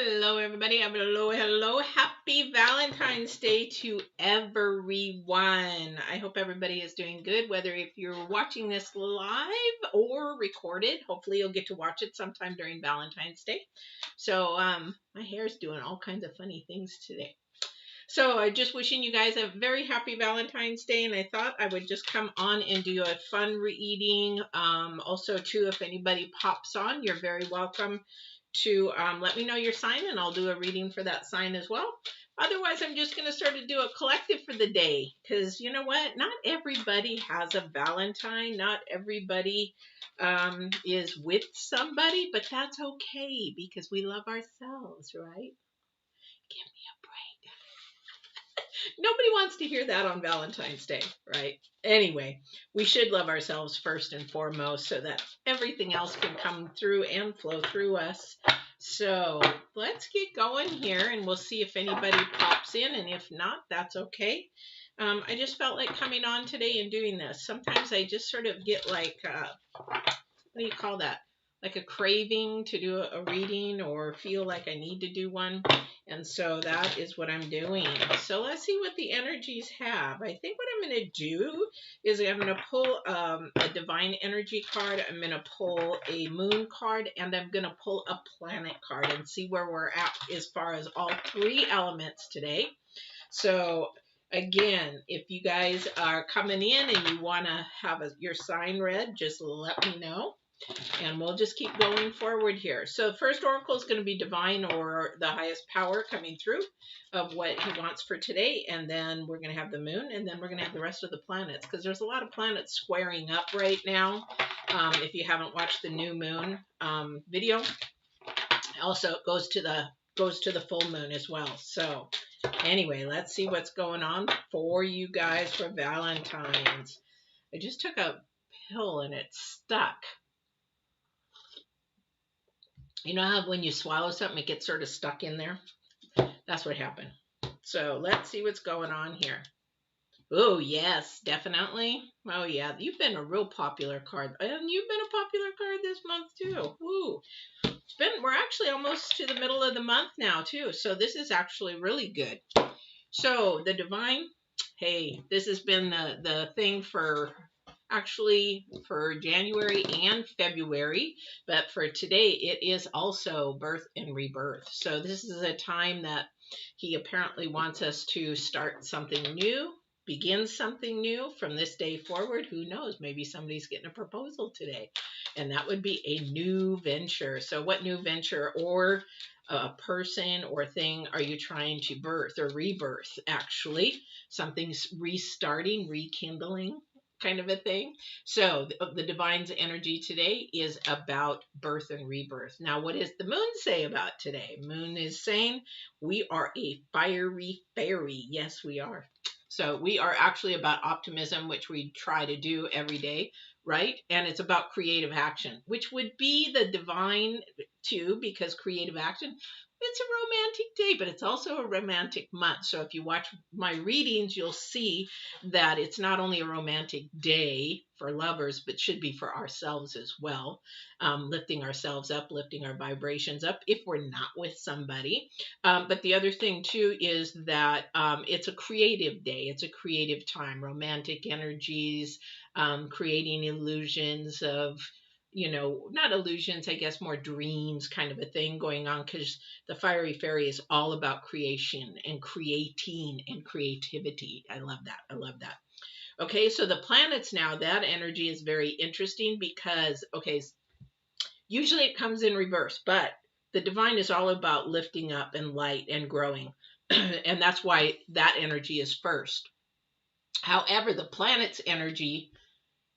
Hello, everybody. Hello, hello. Happy Valentine's Day to everyone. I hope everybody is doing good, whether if you're watching this live or recorded. Hopefully, you'll get to watch it sometime during Valentine's Day. So, my hair's doing all kinds of funny things today. So I'm just wishing you guys a very happy Valentine's Day, and I thought I would just come on and do a fun reading. Also, too, if anybody pops on, you're very welcome to let me know your sign, and I'll do a reading for that sign as well. Otherwise, I'm just going to start to do a collective for the day, because you know what? Not everybody has a Valentine. Not everybody is with somebody, but that's okay, because we love ourselves, right? Give me a break. Nobody wants to hear that on Valentine's Day, right? Anyway, we should love ourselves first and foremost so that everything else can come through and flow through us. So let's get going here, and we'll see if anybody pops in, and if not, that's okay. I just felt like coming on today and doing this. Sometimes I just sort of get like, what do you call that? Like a craving to do a reading or feel like I need to do one. And so that is what I'm doing. So let's see what the energies have. I think what I'm going to do is I'm going to pull a divine energy card. I'm going to pull a moon card, and I'm going to pull a planet card and see where we're at as far as all three elements today. So again, if you guys are coming in and you want to have your sign read, just let me know. And we'll just keep going forward here. So first oracle is going to be divine, or the highest power coming through of what he wants for today. And then we're going to have the moon, and then we're going to have the rest of the planets, because there's a lot of planets squaring up right now. If you haven't watched the new moon video, also it goes to the full moon as well. So anyway, let's see what's going on for you guys for Valentine's. I just took a pill and it's stuck. You know how when you swallow something, it gets sort of stuck in there? That's what happened. So let's see what's going on here. Oh, yes, definitely. Oh, yeah, you've been a real popular card. And you've been a popular card this month, too. Woo. We're actually almost to the middle of the month now, too. So this is actually really good. So the divine, hey, this has been the thing for... actually for January and February, but for today it is also birth and rebirth. So this is a time that he apparently wants us to start something new, begin something new from this day forward. Who knows, maybe somebody's getting a proposal today, and that would be a new venture. So what new venture or a person or thing are you trying to birth or rebirth? Actually, something's restarting, rekindling, kind of a thing. So the divine's energy today is about birth and rebirth. Now, what does the moon say about today? Moon is saying we are a fiery fairy. Yes, we are. So we are actually about optimism, which we try to do every day, right? And it's about creative action, which would be the divine too, because creative action, it's a romantic day, but it's also a romantic month. So if you watch my readings, you'll see that it's not only a romantic day for lovers, but should be for ourselves as well. Lifting ourselves up, lifting our vibrations up if we're not with somebody. But the other thing too is that it's a creative day. It's a creative time. Romantic energies, creating illusions of, not illusions, I guess more dreams kind of a thing going on, because the fiery fairy is all about creation and creating and creativity. I love that. I love that. Okay, so the planets now, that energy is very interesting because, okay, usually it comes in reverse, but the divine is all about lifting up and light and growing. And that's why that energy is first. However, the planet's energy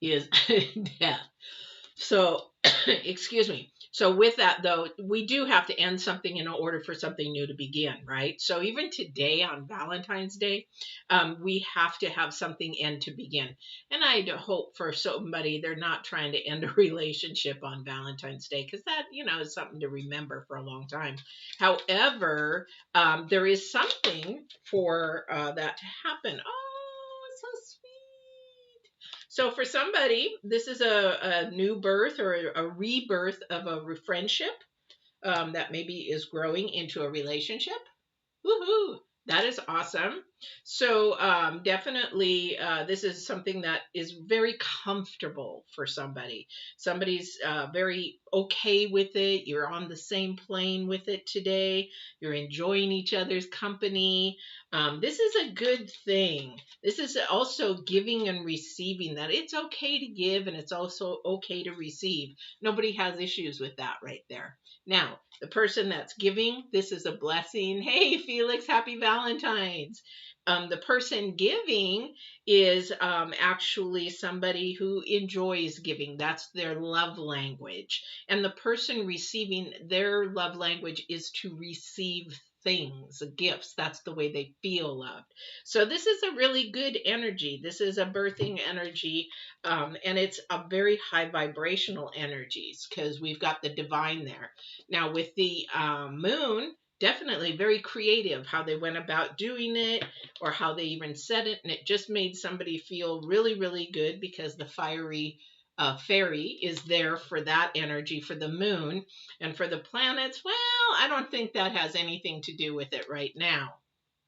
is death. So, excuse me. So with that, though, we do have to end something in order for something new to begin, right? So even today on Valentine's Day, we have to have something end to begin. And I hope for somebody they're not trying to end a relationship on Valentine's Day, because that, is something to remember for a long time. However, there is something for that to happen. Oh, it's so sweet. So for somebody, this is a new birth or a rebirth of a friendship, that maybe is growing into a relationship. Woohoo! That is awesome. So definitely, this is something that is very comfortable for somebody. Somebody's very okay with it. You're on the same plane with it today. You're enjoying each other's company. This is a good thing. This is also giving and receiving, that it's okay to give and it's also okay to receive. Nobody has issues with that right there. Now, the person that's giving, this is a blessing. Hey, Felix, happy Valentine's. The person giving is actually somebody who enjoys giving. That's their love language. And the person receiving, their love language is to receive things, gifts. That's the way they feel loved. So this is a really good energy. This is a birthing energy, and it's a very high vibrational energies because we've got the divine there. Now with the moon, definitely very creative how they went about doing it, or how they even said it, and it just made somebody feel really, really good because the fiery fairy is there for that energy for the moon. And for the planets, well, I don't think that has anything to do with it right now,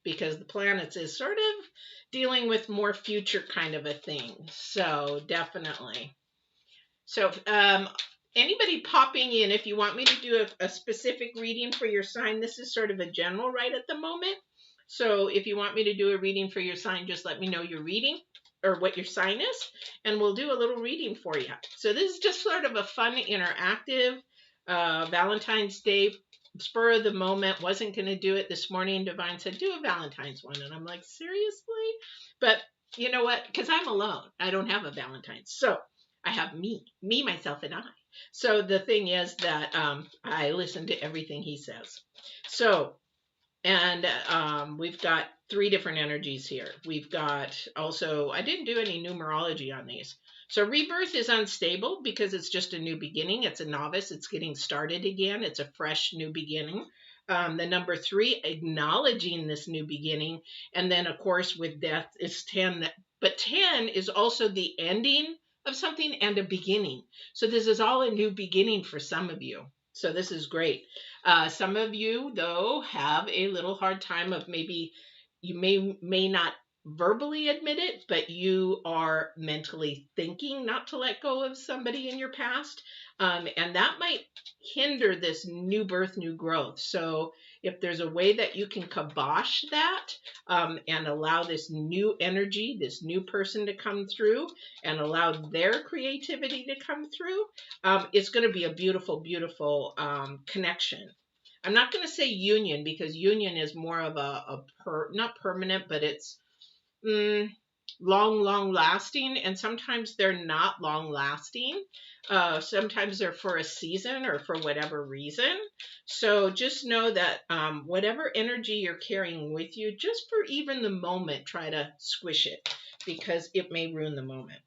because the planets is sort of dealing with more future kind of a thing. So definitely. So anybody popping in, if you want me to do a specific reading for your sign, this is sort of a general right at the moment. So if you want me to do a reading for your sign, just let me know your reading or what your sign is, and we'll do a little reading for you. So this is just sort of a fun, interactive Valentine's Day, spur of the moment. Wasn't going to do it this morning. Divine said, do a Valentine's one. And I'm like, seriously? But you know what? Because I'm alone. I don't have a Valentine's. So I have me, myself, and I. So the thing is that I listen to everything he says. So, and we've got 3 different energies here. We've got also, I didn't do any numerology on these. So rebirth is unstable because it's just a new beginning. It's a novice. It's getting started again. It's a fresh new beginning. The number 3, acknowledging this new beginning. And then, of course, with death is 10. But 10 is also the ending of something and a beginning. So this is all a new beginning for some of you. So this is great. Some of you, though, have a little hard time of maybe you may not verbally admit it, but you are mentally thinking not to let go of somebody in your past. And that might hinder this new birth, new growth. So if there's a way that you can kibosh that and allow this new energy, this new person to come through and allow their creativity to come through, it's going to be a beautiful, beautiful connection. I'm not going to say union because union is more of not permanent, but it's long lasting, and sometimes they're not long lasting. Sometimes they're for a season or for whatever reason. So just know that whatever energy you're carrying with you, just for even the moment, try to squish it because it may ruin the moment.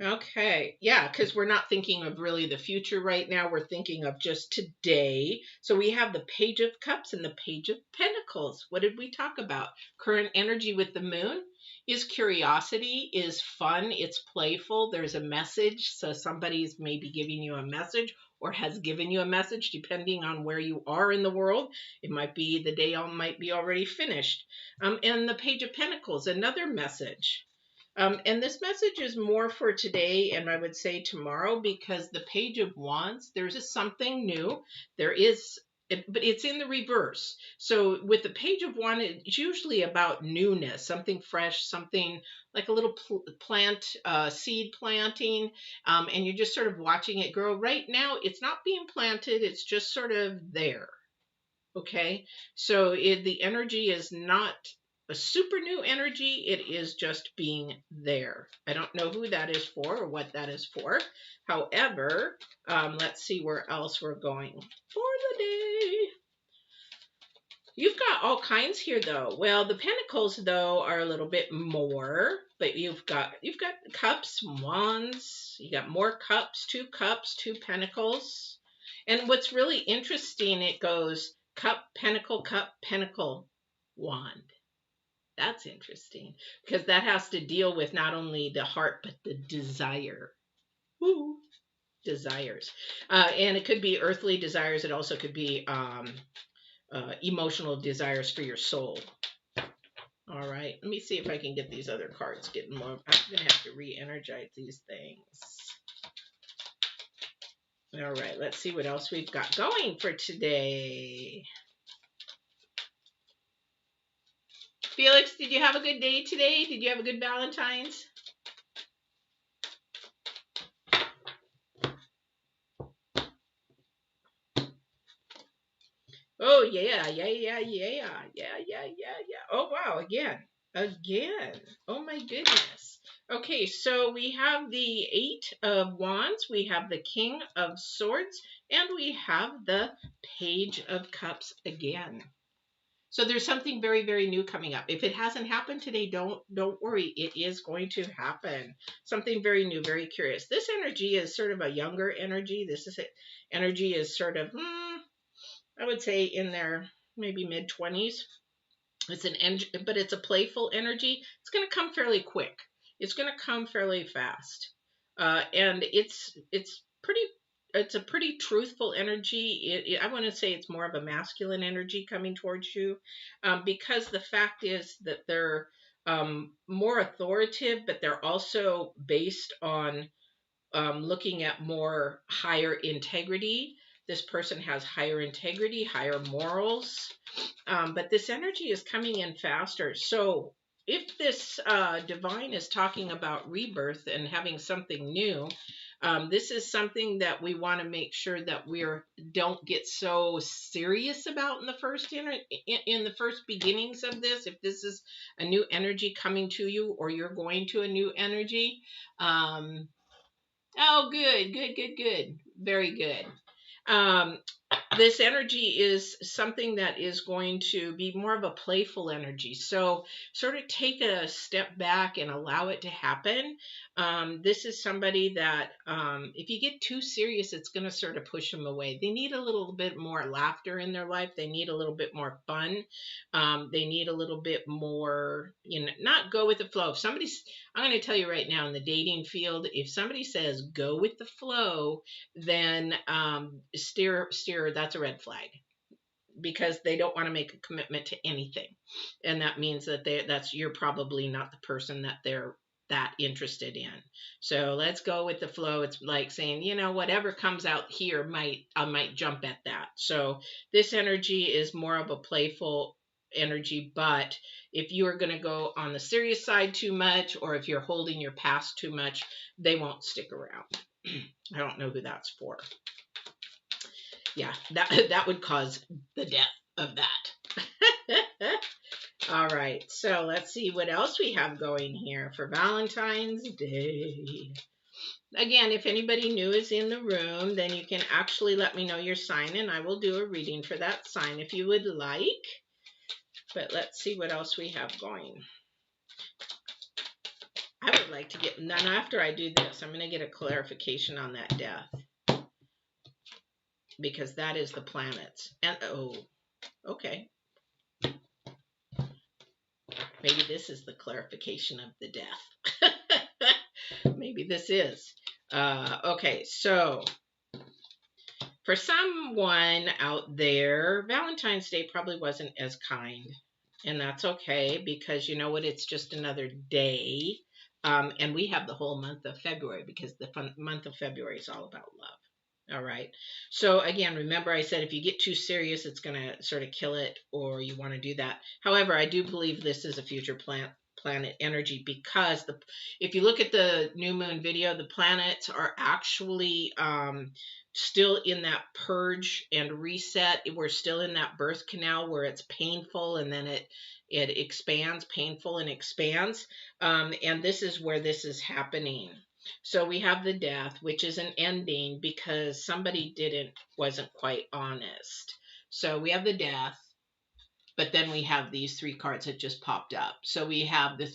Okay, yeah, because we're not thinking of really the future right now. We're thinking of just today. So we have the Page of Cups and the Page of Pentacles. What did we talk about? Current energy with the moon is curiosity, is fun, it's playful. There's a message. So somebody's maybe giving you a message or has given you a message, depending on where you are in the world. It might be the day might be already finished. And the Page of Pentacles, another message. And this message is more for today and I would say tomorrow, because the Page of Wands, there's just something new. There is, but it's in the reverse. So with the Page of Wands, it's usually about newness, something fresh, something like a little plant, seed planting, and you're just sort of watching it grow. Right now, it's not being planted. It's just sort of there. Okay, so the energy is not a super new energy. It is just being there. I don't know who that is for or what that is for. However, let's see where else we're going for the day. You've got all kinds here, though. Well, the Pentacles, though, are a little bit more, but you've got cups, wands. You got more cups, 2 Pentacles. And what's really interesting, it goes cup, pentacle, wand. That's interesting because that has to deal with not only the heart, but the desire. Ooh, desires. And it could be earthly desires. It also could be emotional desires for your soul. All right, let me see if I can get these other cards getting more. I'm going to have to re-energize these things. All right, let's see what else we've got going for today. Felix, did you have a good day today? Did you have a good Valentine's? Oh, yeah. Oh, wow, again. Oh, my goodness. Okay, so we have the Eight of Wands, we have the King of Swords, and we have the Page of Cups again. So there's something very, very new coming up. If it hasn't happened today, don't worry. It is going to happen. Something very new, very curious. This energy is sort of a younger energy. Energy is sort of, I would say in their maybe mid-20s. But it's a playful energy. It's going to come fairly quick. It's going to come fairly fast. And it's a pretty truthful energy. I want to say it's more of a masculine energy coming towards you, because the fact is that they're more authoritative, but they're also based on looking at more higher integrity. This person has higher integrity, higher morals, but this energy is coming in faster. So if this divine is talking about rebirth and having something new, this is something that we want to make sure that don't get so serious about in the first beginnings of this. If this is a new energy coming to you, or you're going to a new energy, oh, good, very good. This energy is something that is going to be more of a playful energy. So sort of take a step back and allow it to happen. This is somebody that if you get too serious, it's going to sort of push them away. They need a little bit more laughter in their life. They need a little bit more fun. They need a little bit more, not go with the flow. I'm going to tell you right now, in the dating field, if somebody says go with the flow, then steer, that's a red flag, because they don't want to make a commitment to anything. And that means that you're probably not the person that they're that interested in. So let's go with the flow. It's like saying, whatever comes out here, I might jump at that. So this energy is more of a playful energy, but if you are going to go on the serious side too much, or if you're holding your past too much, they won't stick around. I don't know who that's for. Yeah, that would cause the death of that. All right, so let's see what else we have going here for Valentine's Day. Again, if anybody new is in the room, then you can actually let me know your sign, and I will do a reading for that sign if you would like. But let's see what else we have going. I would like to get, then after I do this, I'm going to get a clarification on that death, because that is the planets. And okay. Maybe this is the clarification of the death. Maybe this is. Okay, so for someone out there, Valentine's Day probably wasn't as kind. And that's okay, because you know what? It's just another day. And we have the whole month of February, because the month of February is all about love. All right. So again, remember I said if you get too serious, it's going to sort of kill it, or you want to do that. However, I do believe this is a future planet energy, because if you look at the new moon video, the planets are actually still in that purge and reset. We're still in that birth canal where it's painful, and then it expands, painful and expands. And this is where this is happening. So we have the death, which is an ending because somebody wasn't quite honest. So we have the death, but then we have these three cards that just popped up. So we have the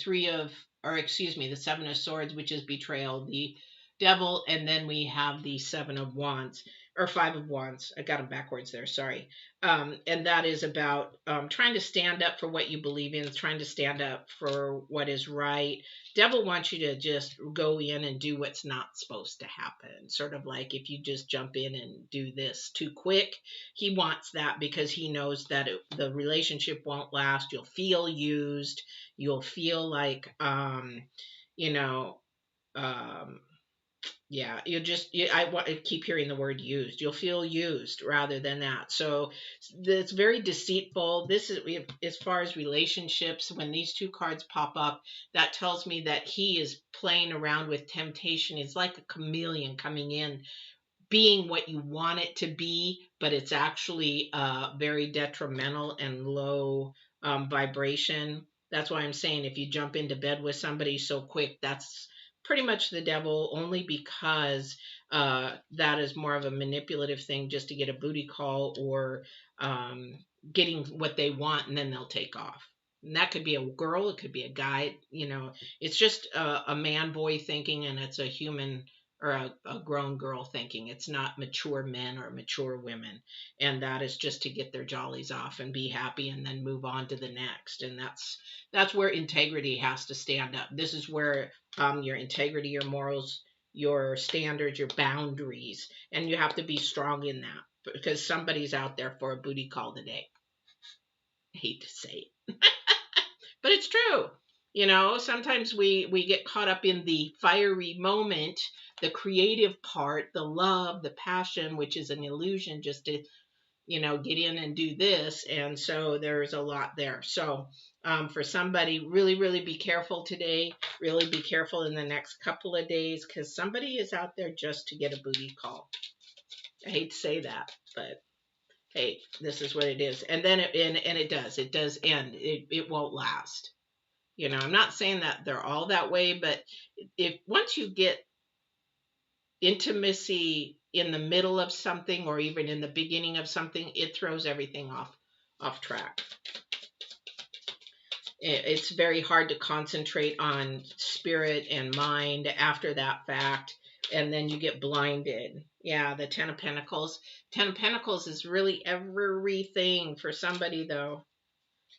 Seven of Swords, which is betrayal, the Devil, and then we have the Seven of Wands, or Five of Wands. I got them backwards there, sorry. And that is about trying to stand up for what you believe in, trying to stand up for what is right. Devil wants you to just go in and do what's not supposed to happen. Sort of like if you just jump in and do this too quick, he wants that because he knows that the relationship won't last. You'll feel used. You'll feel like, you know, um, yeah, I keep hearing the word used. You'll feel used rather than that. So it's very deceitful. This is as far as relationships. When these two cards pop up, that tells me that he is playing around with temptation. It's like a chameleon coming in, being what you want it to be, but it's actually very detrimental and low vibration. That's why I'm saying if you jump into bed with somebody so quick, that's pretty much the devil, only because that is more of a manipulative thing just to get a booty call or um, getting what they want, and then they'll take off. And that could be a girl, it could be a guy, it's just a man boy thinking, and it's a human or a grown girl thinking. It's not mature men or mature women. And that is just to get their jollies off and be happy and then move on to the next. And that's where integrity has to stand up. This is where your integrity, your morals, your standards, your boundaries, and you have to be strong in that because somebody's out there for a booty call today. I hate to say it, but it's true. Sometimes we get caught up in the fiery moment, the creative part, the love, the passion, which is an illusion just to, get in and do this. And so there's a lot there. So for somebody, really, really be careful today. Really be careful in the next couple of days because somebody is out there just to get a booty call. I hate to say that, but hey, this is what it is. And then it does end. It won't last. I'm not saying that they're all that way, but if once you get intimacy in the middle of something or even in the beginning of something, it throws everything off track. It's very hard to concentrate on spirit and mind after that fact, and then you get blinded. Yeah, the Ten of Pentacles. Ten of Pentacles is really everything for somebody, though.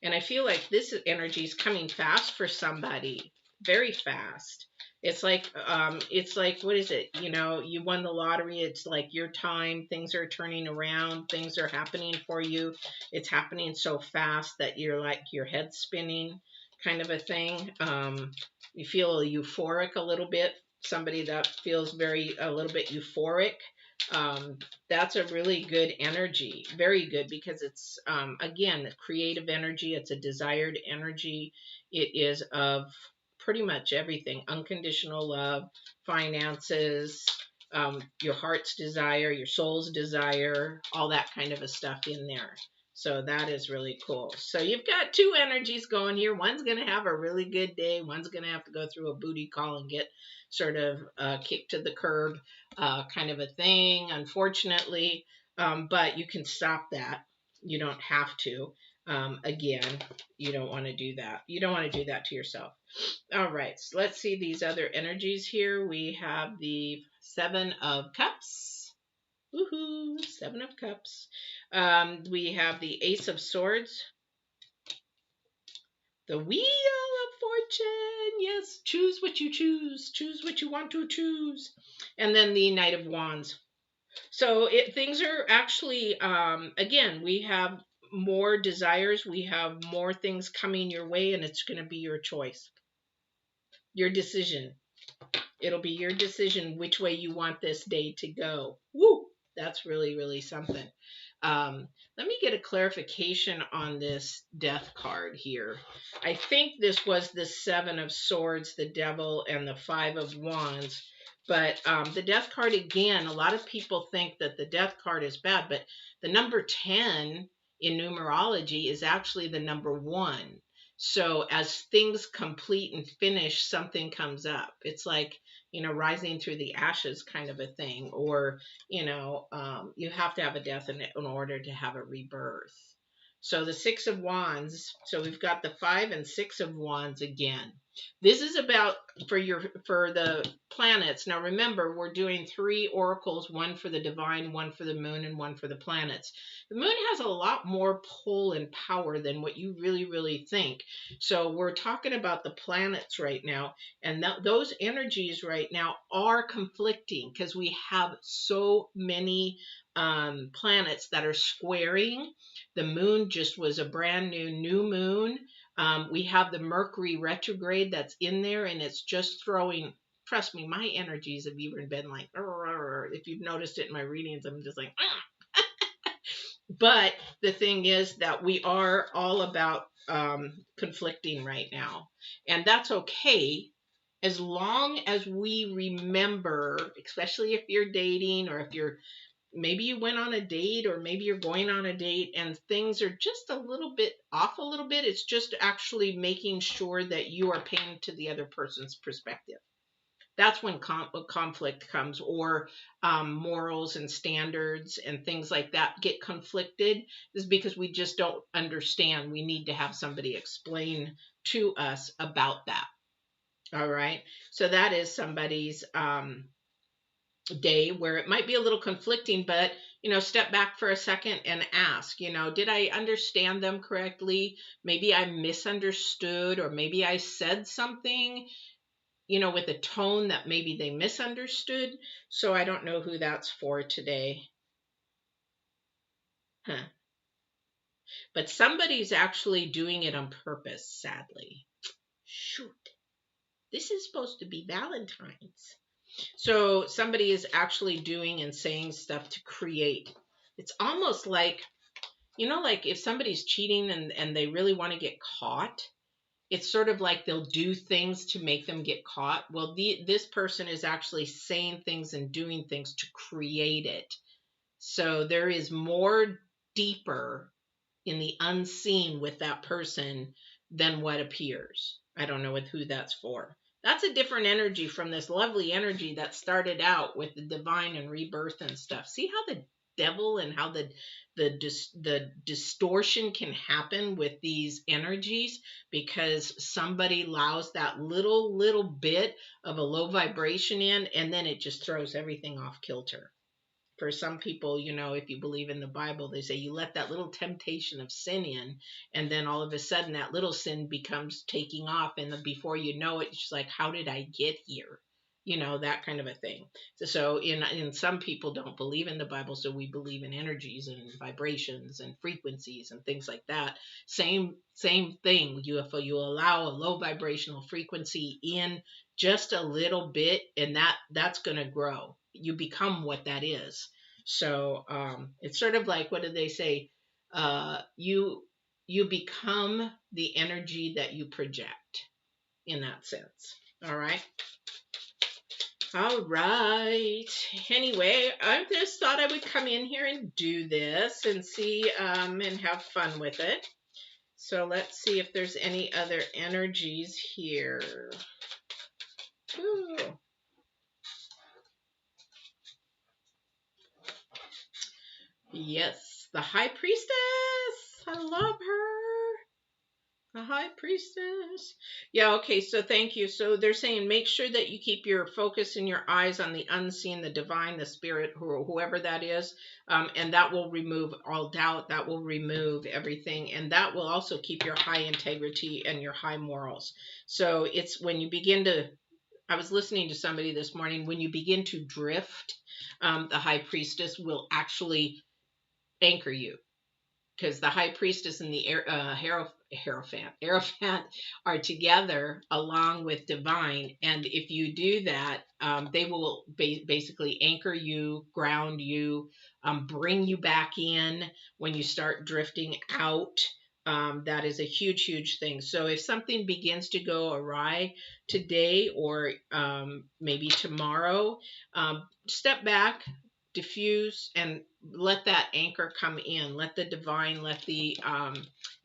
And I feel like this energy is coming fast for somebody, very fast. It's like, what is it? You won the lottery. It's like your time. Things are turning around. Things are happening for you. It's happening so fast that you're like your head's spinning, kind of a thing. You feel euphoric a little bit. Somebody that feels a little bit euphoric. That's a really good energy, very good, because it's again creative energy. It's a desired energy. It is of pretty much everything: unconditional love, finances, your heart's desire, your soul's desire, all that kind of a stuff in there. So that is really cool. So you've got two energies going here. One's going to have a really good day. One's going to have to go through a booty call and get sort of kicked to the curb, kind of a thing, unfortunately. But you can stop that. You don't have to. Again, you don't want to do that. You don't want to do that to yourself. All right, so let's see these other energies here. We have the Seven of Cups. Woohoo! Seven of Cups. We have the Ace of Swords. The Wheel of Fortune. Yes, choose what you choose. Choose what you want to choose. And then the Knight of Wands. So things are actually, again, we have more desires. We have more things coming your way, and it's going to be your choice. Your decision. It'll be your decision which way you want this day to go. Woo! That's really, really something. Let me get a clarification on this Death card here. I think this was the Seven of Swords, the Devil, and the Five of Wands. But the Death card, again, a lot of people think that the Death card is bad, but the number 10 in numerology is actually the number 1. So as things complete and finish, something comes up. It's like, rising through the ashes kind of a thing. Or, you have to have a death in order to have a rebirth. So the Six of Wands. So we've got the 5 and 6 of Wands again. This is about for the planets. Now remember, we're doing 3 oracles, one for the divine, one for the moon, and one for the planets. The moon has a lot more pull and power than what you really think. So we're talking about the planets right now, and those energies right now are conflicting because we have so many planets that are squaring. The moon just was a brand new moon. We have the Mercury retrograde that's in there, and it's just throwing. Trust me, my energies have even been like, if you've noticed it in my readings, I'm just like, But the thing is that we are all about conflicting right now, and that's okay as long as we remember, especially if you're dating or if you're maybe you went on a date or maybe you're going on a date and things are just a little bit off a little bit. It's just actually making sure that you are paying to the other person's perspective. That's when conflict comes, or morals and standards and things like that get conflicted, is because we just don't understand. We need to have somebody explain to us about that. All right. So that is somebody's day where it might be a little conflicting, but step back for a second and ask, did I understand them correctly? Maybe I misunderstood, or maybe I said something with a tone that maybe they misunderstood. So I don't know who that's for today. But somebody's actually doing it on purpose, sadly. Shoot, this is supposed to be Valentine's. So somebody is actually doing and saying stuff to create. It's almost like, like if somebody's cheating and they really want to get caught, it's sort of like they'll do things to make them get caught. Well, this person is actually saying things and doing things to create it. So there is more deeper in the unseen with that person than what appears. I don't know who that's for. That's a different energy from this lovely energy that started out with the divine and rebirth and stuff. See how the devil and how the distortion can happen with these energies because somebody allows that little bit of a low vibration in, and then it just throws everything off kilter. For some people, if you believe in the Bible, they say you let that little temptation of sin in, and then all of a sudden that little sin becomes taking off, and then before you know it, it's just like, how did I get here? That kind of a thing. So in some people don't believe in the Bible, so we believe in energies and vibrations and frequencies and things like that. Same thing. If you allow a low vibrational frequency in just a little bit, and that's going to grow. You become what that is. So it's sort of like, what do they say? You become the energy that you project, in that sense. All right. All right. Anyway, I just thought I would come in here and do this and see and have fun with it. So let's see if there's any other energies here. Ooh. Yes, the High Priestess. I love her. The High Priestess. Yeah, okay, so thank you. So they're saying make sure that you keep your focus and your eyes on the unseen, the divine, the spirit, whoever that is, and that will remove all doubt. That will remove everything, and that will also keep your high integrity and your high morals. So it's when you begin to, I was listening to somebody this morning, when you begin to drift, the High Priestess will actually anchor you, because the High Priestess and the Hierophant are together along with divine, and if you do that, they will basically anchor you, ground you, bring you back in when you start drifting out. That is a huge thing. So if something begins to go awry today, or maybe tomorrow, step back, diffuse, and let that anchor come in. Let the divine, let the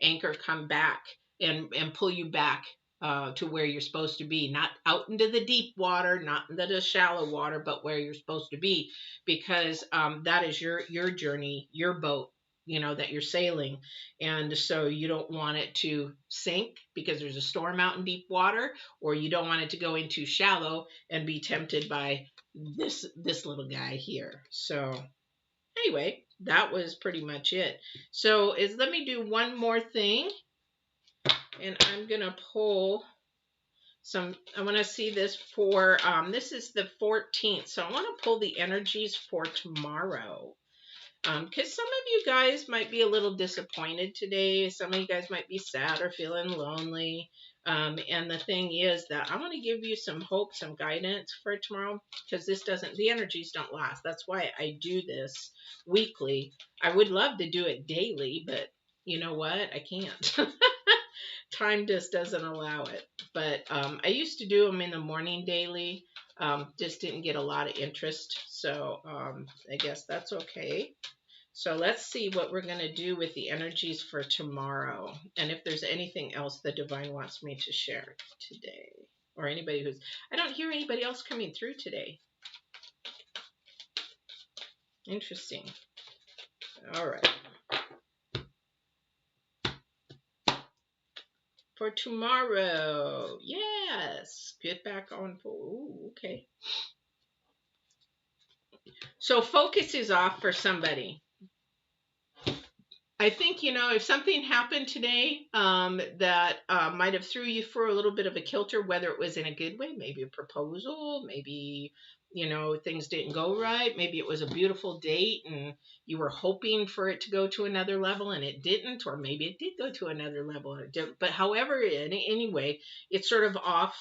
anchor come back and pull you back to where you're supposed to be. Not out into the deep water, not into the shallow water, but where you're supposed to be, because that is your journey, your boat, you know, that you're sailing. And so you don't want it to sink because there's a storm out in deep water, or you don't want it to go in too shallow and be tempted by this little guy here. So anyway, that was pretty much it. So let me do one more thing, and I'm gonna pull some. I want to see this for this is the 14th, so I want to pull the energies for tomorrow. Because some of you guys might be a little disappointed today. Some of you guys might be sad or feeling lonely. And the thing is that I want to give you some hope, some guidance for tomorrow, because the energies don't last. That's why I do this weekly. I would love to do it daily, but you know what? I can't. Time just doesn't allow it. But I used to do them in the morning daily. Just didn't get a lot of interest. So I guess that's okay. So let's see what we're going to do with the energies for tomorrow. And if there's anything else the divine wants me to share today. Or anybody I don't hear anybody else coming through today. Interesting. All right. For tomorrow, yes, get back on. Ooh, okay. So focus is off for somebody. I think, you know, if something happened today that might have threw you for a little bit of a kilter, whether it was in a good way, maybe a proposal, maybe, you know, things didn't go right, maybe it was a beautiful date and you were hoping for it to go to another level and it didn't, or maybe it did go to another level and it didn't. But however, anyway, it's sort of off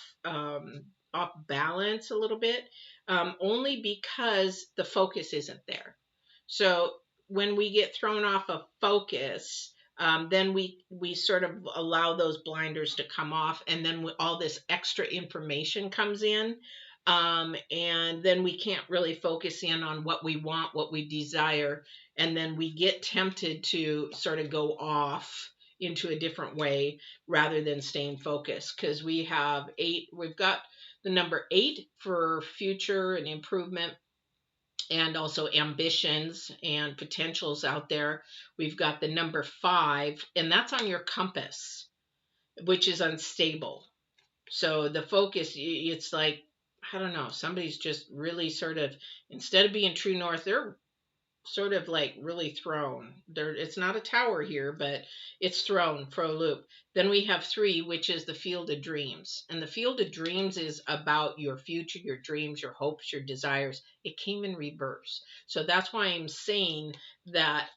balance a little bit, only because the focus isn't there. So when we get thrown off of focus, then we sort of allow those blinders to come off, and then all this extra information comes in, and then we can't really focus in on what we want, what we desire, and then we get tempted to sort of go off into a different way rather than staying focused, because we've got the number 8 for future and improvement, and also ambitions and potentials out there. We've got the number 5, and that's on your compass, which is unstable. So the focus, it's like, I don't know, somebody's just really sort of, instead of being true north, they're sort of like really thrown. It's not a tower here, but it's thrown for a loop. Then we have 3, which is the field of dreams. And the field of dreams is about your future, your dreams, your hopes, your desires. It came in reverse. So that's why I'm saying that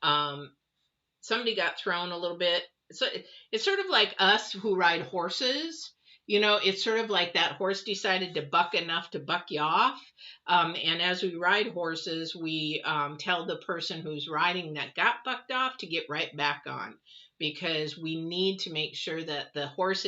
somebody got thrown a little bit. So it's sort of like us who ride horses. You know, it's sort of like that horse decided to buck enough to buck you off. And as we ride horses, we tell the person who's riding that got bucked off to get right back on, because we need to make sure that the horse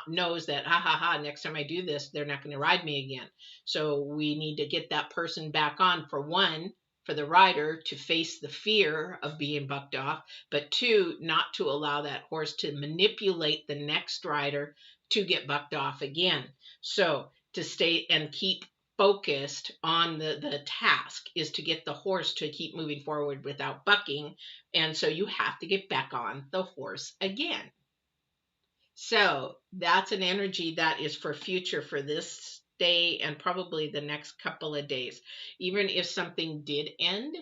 knows that, next time I do this, they're not going to ride me again. So we need to get that person back on, for one, for the rider to face the fear of being bucked off, but 2, not to allow that horse to manipulate the next rider to get bucked off again. So to stay and keep focused on the task is to get the horse to keep moving forward without bucking. And so you have to get back on the horse again. So that's an energy that is for future, for this day and probably the next couple of days. Even if something did end,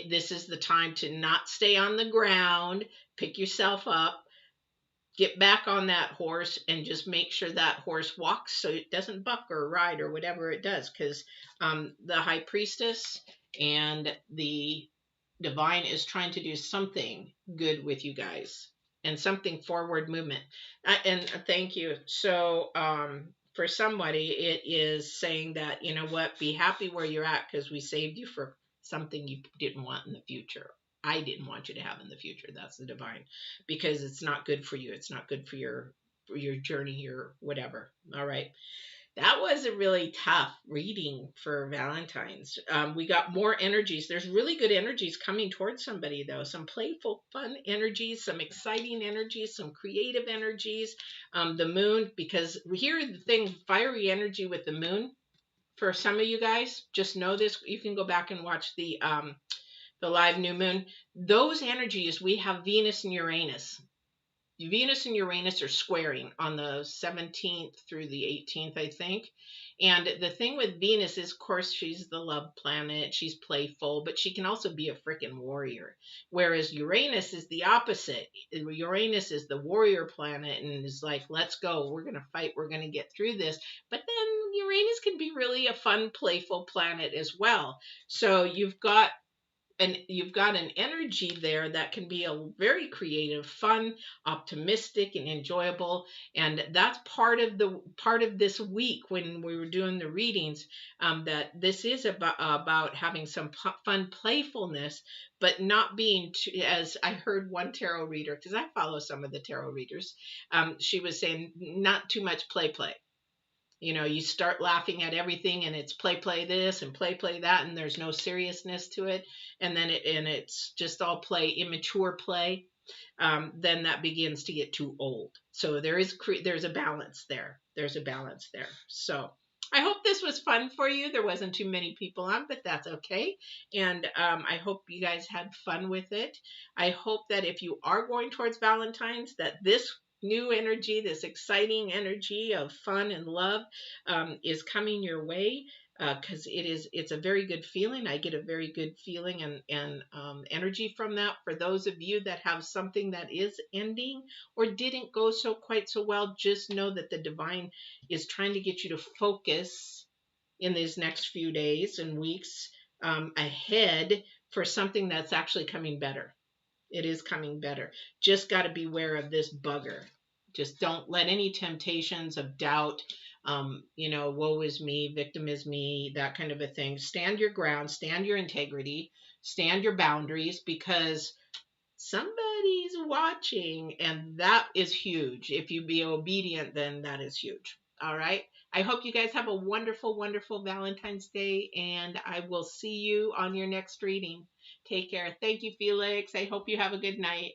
this is the time to not stay on the ground, pick yourself up, get back on that horse, and just make sure that horse walks so it doesn't buck or ride or whatever it does, because the high priestess and the divine is trying to do something good with you guys and something forward movement. And thank you. So for somebody, it is saying that, you know what, be happy where you're at, because we saved you for something you didn't want in the future. I didn't want you to have in the future. That's the divine, because it's not good for you. It's not good for your journey or whatever. All right. That was a really tough reading for Valentine's. We got more energies. There's really good energies coming towards somebody, though. Some playful, fun energies, some exciting energies, some creative energies. The moon, because here's the thing, fiery energy with the moon. For some of you guys, just know this. You can go back and watch the the live new moon, those energies, we have Venus and Uranus. Venus and Uranus are squaring on the 17th through the 18th, I think. And the thing with Venus is, of course, she's the love planet. She's playful, but she can also be a freaking warrior. Whereas Uranus is the opposite. Uranus is the warrior planet and is like, let's go. We're going to fight. We're going to get through this. But then Uranus can be really a fun, playful planet as well. So you've got an energy there that can be a very creative, fun, optimistic, and enjoyable. And that's part of this week when we were doing the readings, that this is about having some fun playfulness, but not being too, as I heard one tarot reader, because I follow some of the tarot readers, she was saying not too much play. You know, you start laughing at everything and it's play this and play that, and there's no seriousness to it. And then it's just all play, immature play. Then that begins to get too old. So there's a balance there. There's a balance there. So I hope this was fun for you. There wasn't too many people on, but that's okay. And I hope you guys had fun with it. I hope that if you are going towards Valentine's, that this new energy, this exciting energy of fun and love, is coming your way, because it's a very good feeling. I get a very good feeling and energy from that. For those of you that have something that is ending or didn't go quite so well, just know that the divine is trying to get you to focus in these next few days and weeks ahead for something that's actually coming better. It is coming better. Just got to beware of this bugger. Just don't let any temptations of doubt, woe is me, victim is me, that kind of a thing. Stand your ground, stand your integrity, stand your boundaries, because somebody's watching, and that is huge. If you be obedient, then that is huge. All right. I hope you guys have a wonderful, wonderful Valentine's Day, and I will see you on your next reading. Take care. Thank you, Felix. I hope you have a good night.